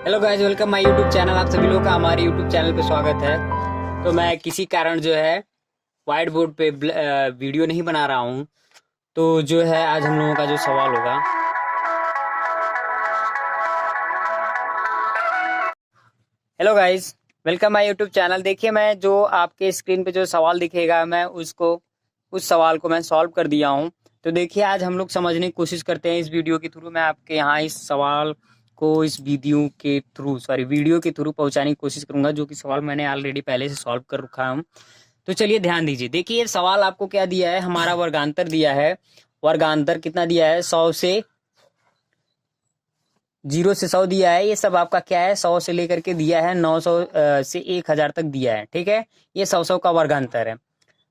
Hello guys, welcome my YouTube channel. आप सभी लोगों का हमारे यूट्यूब चैनल पे स्वागत है। तो मैं किसी कारण जो है व्हाइट बोर्ड पे वीडियो नहीं बना रहा हूँ। तो जो है आज हम लोगों का जो सवाल होगा। Hello guys, welcome my YouTube channel. देखिए, मैं जो आपके स्क्रीन पे जो सवाल दिखेगा मैं उस सवाल को मैं सॉल्व कर दिया हूँ। तो देखिए, आज हम लोग समझने की कोशिश करते हैं। इस वीडियो के थ्रू मैं आपके यहाँ इस सवाल को इस वीडियो के थ्रू पहुंचाने की कोशिश करूंगा, जो कि सवाल मैंने ऑलरेडी पहले से सॉल्व कर रखा हूँ। तो चलिए ध्यान दीजिए। देखिए, ये सवाल आपको क्या दिया है, हमारा वर्गांतर दिया है। वर्गांतर कितना दिया है? 100 से 0 से 100 दिया है। ये सब आपका क्या है, 100 से लेकर के दिया है 900 से 1000 तक दिया है। ठीक है, ये 100 का वर्गांतर है।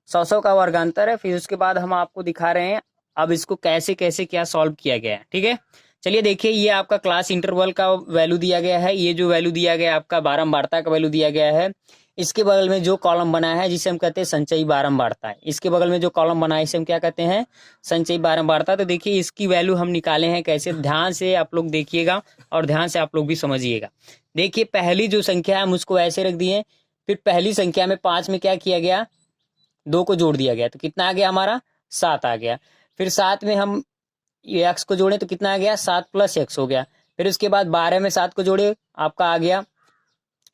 100 का वर्गांतर है। फिर उसके बाद हम आपको दिखा रहे हैं अब इसको कैसे कैसे क्या सॉल्व किया गया है। ठीक है, चलिए देखिए, ये आपका क्लास इंटरवल का वैल्यू दिया गया है। ये जो वैल्यू दिया गया है आपका बारंबारता का वैल्यू दिया गया है। इसके बगल में जो कॉलम बना है जिसे हम कहते हैं संचयी बारंबारता है, इसके बगल में जो कॉलम बना है इसे हम क्या कहते हैं? संचयी बारंबारता। तो देखिए, इसकी वैल्यू हम निकाले हैं कैसे, ध्यान से आप लोग देखिएगा और ध्यान से आप लोग भी समझिएगा। देखिए, पहली जो संख्या है हम उसको ऐसे रख दिए। फिर पहली संख्या में 5 में क्या किया गया, 2 को जोड़ दिया गया। तो कितना आ गया हमारा? 7 आ गया। फिर 7 में हम ये एक्स को जोड़े तो कितना आ गया? 7 प्लस एक्स हो गया। फिर उसके बाद 12 में 7 को जोड़े, आपका आ गया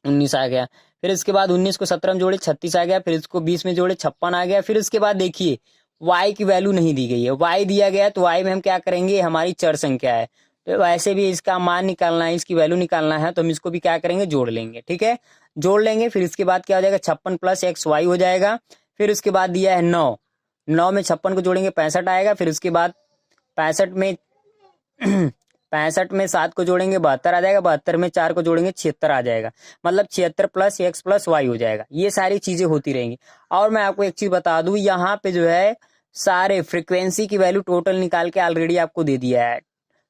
19 आ गया। फिर इसके बाद 19 को 17 में जोड़े, 36 आ गया। फिर इसको 20 में जोड़े, 56 आ गया। फिर उसके बाद देखिए, y की वैल्यू नहीं दी गई है। y दिया गया है तो y में हम क्या करेंगे, हमारी चर संख्या है तो वैसे भी इसका मान निकालना है, इसकी वैल्यू निकालना है, तो हम इसको भी क्या करेंगे, जोड़ लेंगे। ठीक है, जोड़ लेंगे। फिर इसके बाद क्या हो जाएगा, 56 प्लस एक्स वाई हो जाएगा। फिर उसके बाद दिया है 9, 9 में 56 को जोड़ेंगे 65 आएगा। फिर उसके बाद 65 में 65 में 7 को जोड़ेंगे 72 आ जाएगा। 72 में 4 को जोड़ेंगे 76 आ जाएगा। मतलब 76 प्लस एक्स प्लस वाई हो जाएगा। ये सारी चीजें होती रहेंगी। और मैं आपको एक चीज बता दूं, यहाँ पे जो है सारे फ्रीक्वेंसी की वैल्यू टोटल निकाल के ऑलरेडी आपको दे दिया है।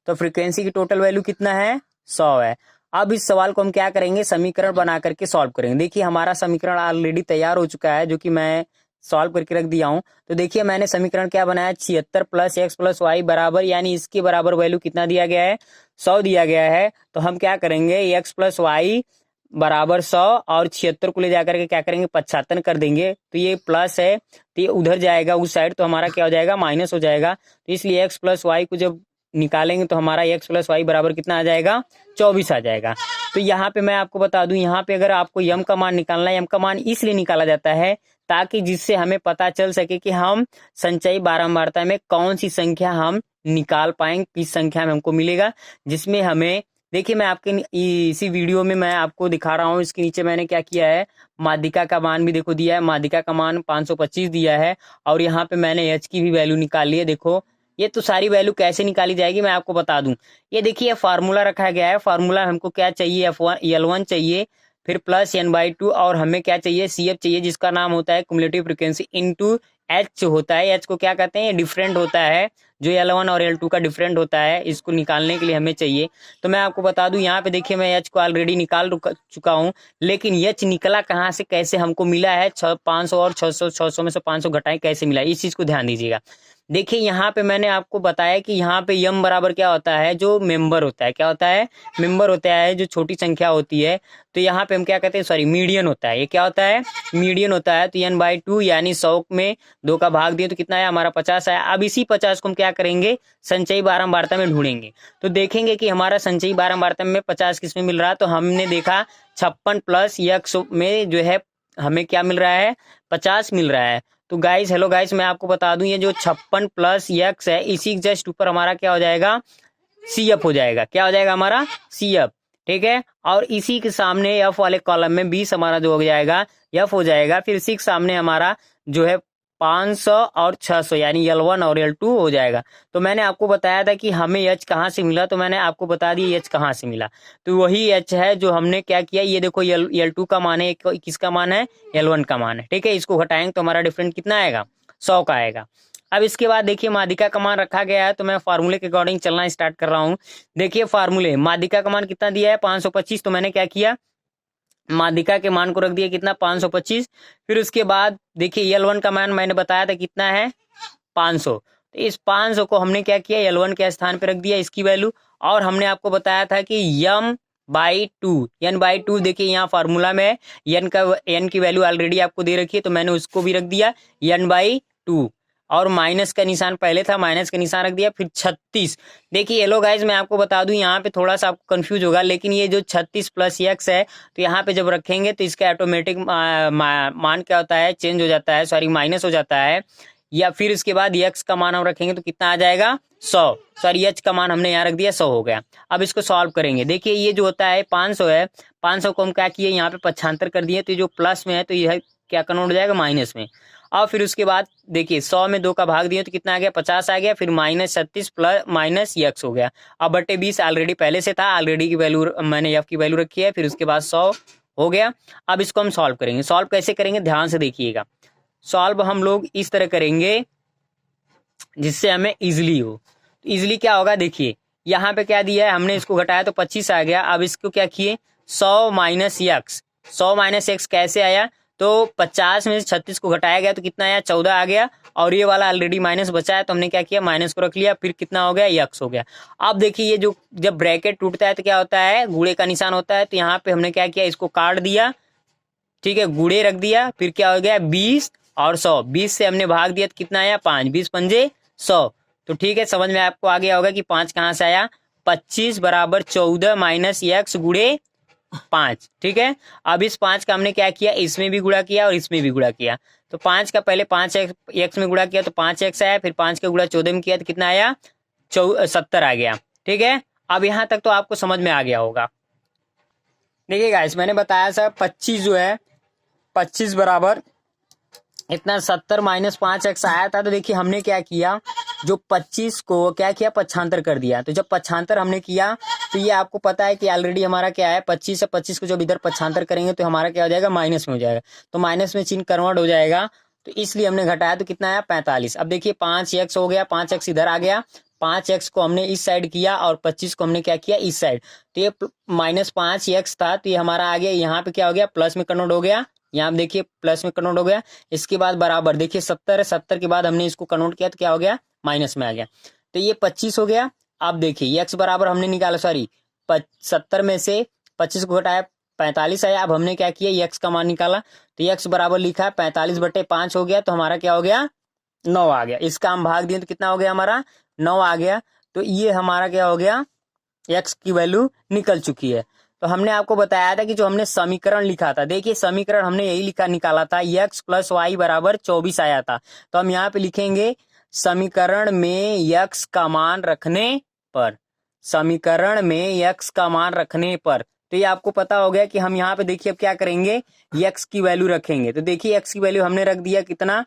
तो फ्रीक्वेंसी की टोटल वैल्यू कितना है? 100 है। अब इस सवाल को हम क्या करेंगे, समीकरण बना करके सॉल्व करेंगे। देखिए, हमारा समीकरण ऑलरेडी तैयार हो चुका है, जो कि मैं सॉल्व करके रख दिया हूं। तो देखिए, मैंने समीकरण क्या बनाया, 76 प्लस एक्स प्लस वाई बराबर, यानी इसके बराबर वैल्यू कितना दिया गया है? 100 दिया गया है। तो हम क्या करेंगे, एक्स प्लस वाई बराबर 100 और 76 को ले जाकर के क्या करेंगे, 75 कर देंगे। तो ये प्लस है तो ये उधर जाएगा उस साइड, तो हमारा क्या हो जाएगा, माइनस हो जाएगा। तो इसलिए एक्स प्लस वाई को जब निकालेंगे तो हमारा एक्स प्लस वाई बराबर कितना आ जाएगा, 24 आ जाएगा। तो यहाँ पे मैं आपको बता दूं, यहाँ पे अगर आपको यम का मान निकालना है, यम का मान इसलिए निकाला जाता है ताकि जिससे हमें पता चल सके कि हम संचयी बारंबारता में कौन सी संख्या हम निकाल पाएंगे, किस संख्या में हमको मिलेगा, जिसमें हमें देखिए, मैं आपके इसी वीडियो में मैं आपको दिखा रहा हूँ। इसके नीचे मैंने क्या किया है, माध्यिका का मान भी देखो दिया है। माध्यिका का मान 525 दिया है। और यहाँ पे मैंने एच की भी वैल्यू निकाल ली है। देखो, ये तो सारी वैल्यू कैसे निकाली जाएगी मैं आपको बता दूं। ये देखिए, फार्मूला रखा गया है। फार्मूला हमको क्या चाहिए, L1 चाहिए, फिर प्लस n/2, और हमें क्या चाहिए, CF चाहिए, जिसका नाम होता है क्युमुलेटिव फ्रीक्वेंसी इनटू एच होता है। एच को क्या कहते हैं, डिफरेंट होता है, जो L1 और L2 का डिफरेंट होता है। इसको निकालने के लिए हमें चाहिए। तो मैं आपको बता दूं, यहाँ पे देखिए, मैं एच को ऑलरेडी निकाल चुका हूँ, लेकिन एच निकला कहाँ से, कैसे हमको मिला है, 500 और 600, 600 में से 500 घटाएं कैसे मिला, इस चीज को ध्यान दीजिएगा। देखिए, यहाँ पे मैंने आपको बताया कि यहाँ पे यम बराबर क्या होता है, जो मेंबर होता है, क्या होता है, मेंबर होता है, जो छोटी संख्या होती है। तो यहाँ पे हम क्या कहते हैं, सॉरी, मीडियन होता है। ये क्या होता है, मीडियन होता है। तो n/2 यानी 100 में 2 का भाग दिए तो कितना है हमारा, 50 है। अब इसी 50 को हम क्या करेंगे, संचयी बारंबारता में ढूंढेंगे। तो देखेंगे कि हमारा संचयी बारंबारता में 50 किस में मिल रहा है। तो हमने देखा 56 प्लस एक्स में जो है हमें क्या मिल रहा है, 50 मिल रहा है। तो गाइस, हेलो गाइस, मैं आपको बता दूं, ये जो 56 प्लस एक्स है, इसी जस्ट ऊपर हमारा क्या हो जाएगा, CF हो जाएगा। क्या हो जाएगा हमारा, CF। ठीक है, और इसी के सामने F वाले कॉलम में 20 हमारा जो हो जाएगा, F हो जाएगा। फिर 6 सामने हमारा जो है 500 और 600, यानी L1 और L2 हो जाएगा। तो मैंने आपको बताया था कि हमें H कहाँ से मिला, तो मैंने आपको बता दिया H कहाँ से मिला। तो वही H है जो हमने क्या किया, ये देखो, L2 का मान है, किसका मान है, L1 का मान है। ठीक है, इसको घटाएंगे तो हमारा डिफरेंट कितना आएगा, 100 का आएगा। अब इसके बाद देखिए, माध्यिका का मान रखा गया है, तो मैं फार्मूले के अकॉर्डिंग चलना स्टार्ट कर रहा हूँ। देखिए, फार्मूले, माध्यिका का मान कितना दिया है, 525। तो मैंने क्या किया, माध्यिका के मान को रख दिया कितना, 525। फिर उसके बाद देखिए, L1 का मान मैंने बताया था कितना है, 500। तो इस 500 को हमने क्या किया, L1 के स्थान पे रख दिया, इसकी वैल्यू। और हमने आपको बताया था कि m by two, n by two. देखिए यहाँ फार्मूला में n की वैल्यू ऑलरेडी आपको दे रखी है, तो मैंने उसको भी रख दिया n बाई टू, और माइनस का निशान पहले था, माइनस का निशान रख दिया, फिर 36। देखिए येलो गाइज मैं आपको बता दूं, यहाँ पे थोड़ा सा आपको कंफ्यूज होगा, लेकिन ये जो 36 प्लस x है, तो यहाँ पे जब रखेंगे तो इसका ऑटोमेटिक मान क्या होता है, चेंज हो जाता है, सॉरी माइनस हो जाता है। या फिर इसके बाद x का मान हम रखेंगे तो कितना आ जाएगा 100, सॉरी h का मान हमने यहाँ रख दिया 100 हो गया। अब इसको सॉल्व करेंगे। देखिए ये जो होता है 500 है, 500 को हम क्या किए, यहाँ पे 75 कर दिए, तो जो प्लस में है तो यह क्या कन्वर्ट हो जाएगा माइनस में। और फिर उसके बाद देखिए 100 में 2 का भाग दिए तो कितना आ गया 50 आ गया, फिर माइनस 36 प्लस माइनस x हो गया। अब बटे 20 ऑलरेडी पहले से था, ऑलरेडी की वैल्यू मैंने f की वैल्यू रखी है, फिर उसके बाद 100 हो गया। अब इसको हम सॉल्व करेंगे। सॉल्व कैसे करेंगे ध्यान से देखिएगा। सॉल्व हम लोग इस तरह करेंगे जिससे हमें इजिली हो। तो इजिली क्या होगा, देखिए यहाँ पे क्या दिया है, हमने इसको घटाया तो 25 आ गया। अब इसको क्या किए 100 माइनस एक्स, 100 माइनस एक्स कैसे आया, तो 50 में से 36 को घटाया गया तो कितना आया 14 आ गया, और ये वाला ऑलरेडी माइनस बचा है तो हमने क्या किया माइनस को रख लिया, फिर कितना हो गया एक्स हो गया। अब देखिए ये जो जब ब्रैकेट टूटता है तो क्या होता है, गुणे का निशान होता है, तो यहाँ पे हमने क्या किया इसको काट दिया, ठीक है, गुणे रख दिया, फिर क्या हो गया 20 और 100, 20 से हमने भाग दिया तो कितना आया 5, 20 पंजे 100। तो ठीक है, समझ में आपको आ गया होगा कि 5 कहाँ से आया, 25 बराबर 14 माइनस एक्स गुणे 5। ठीक है, अब इस 5 का हमने क्या किया, इसमें भी गुणा किया और इसमें भी गुणा किया। तो 5 का पहले 5 एक्स में गुणा किया तो 5 एक्स आया, फिर 5 का गुणा 14 में किया तो कितना आया 70 आ गया। ठीक है, अब यहाँ तक तो आपको समझ में आ गया होगा। देखिए गाइस मैंने बताया सर 25 जो है 25 बराबर इतना 70 माइनस 5x आया था। तो देखिए हमने क्या किया, जो 25 को क्या किया 75 कर दिया। तो जब 75 हमने किया तो ये आपको पता है कि ऑलरेडी हमारा क्या है 25 से 25 को जब इधर 75 करेंगे तो हमारा क्या हो जाएगा माइनस में हो जाएगा, तो माइनस में चिन्ह कन्वर्ट हो जाएगा, तो इसलिए हमने घटाया तो कितना आया 45। अब देखिए 5x हो गया, 5x इधर आ गया, 5x को हमने इस साइड किया और 25 को हमने क्या किया इस साइड, तो ये माइनस 5x था तो ये हमारा आ गया, यहाँ पे क्या हो गया प्लस में कन्वर्ट हो गया, यहाँ देखिए प्लस में कन्वर्ट हो गया। इसके बाद बराबर देखिए 70 है, 70 के बाद हमने इसको कन्वर्ट किया तो क्या हो गया माइनस में आ गया, तो ये 25 हो गया। अब देखिए x बराबर हमने निकाला, सॉरी 70 में से 25 को घटाया 45 आया। अब हमने क्या किया x का मान निकाला, तो x बराबर लिखा है 45 बटे 5 हो गया, तो हमारा क्या हो गया 9 आ गया। इसका हम भाग दिए तो कितना हो गया हमारा 9 आ गया। तो ये हमारा क्या हो गया x की वैल्यू निकल चुकी है। तो हमने आपको बताया था कि जो हमने समीकरण लिखा था, देखिए समीकरण हमने यही लिखा निकाला था x प्लस वाई बराबर 24 आया था। तो हम यहाँ पे लिखेंगे समीकरण में x का मान रखने पर, समीकरण में x का मान रखने पर। तो ये आपको पता हो गया कि हम यहाँ पे देखिए अब क्या करेंगे x की वैल्यू रखेंगे। तो देखिए x की वैल्यू हमने रख दिया कितना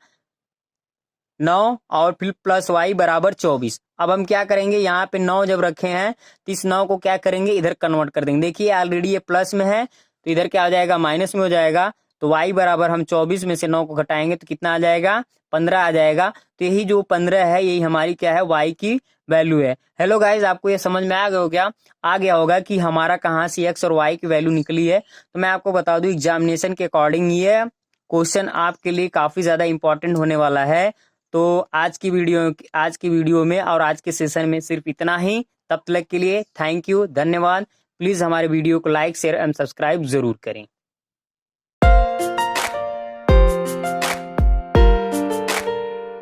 9 और फिर प्लस वाई बराबर 24। अब हम क्या करेंगे यहाँ पे 9 जब रखे हैं तो इस 9 को क्या करेंगे इधर कन्वर्ट कर देंगे। देखिए ऑलरेडी ये प्लस में है तो इधर क्या हो जाएगा माइनस में हो जाएगा। तो y बराबर हम 24 में से 9 को घटाएंगे तो कितना आ जाएगा 15 आ जाएगा। तो यही जो 15 है यही हमारी क्या है y की वैल्यू है। हेलो गाइज, आपको ये समझ में आ गया हो क्या, आ गया होगा कि हमारा कहाँ से x और y की वैल्यू निकली है। तो मैं आपको बता दूं एग्जामिनेशन के अकॉर्डिंग ये क्वेश्चन आपके लिए काफी ज्यादा इंपॉर्टेंट होने वाला है। तो आज की वीडियो में और आज के सेशन में सिर्फ इतना ही। तब तक के लिए थैंक यू, धन्यवाद। प्लीज हमारे वीडियो को लाइक शेयर एंड सब्सक्राइब जरूर करें।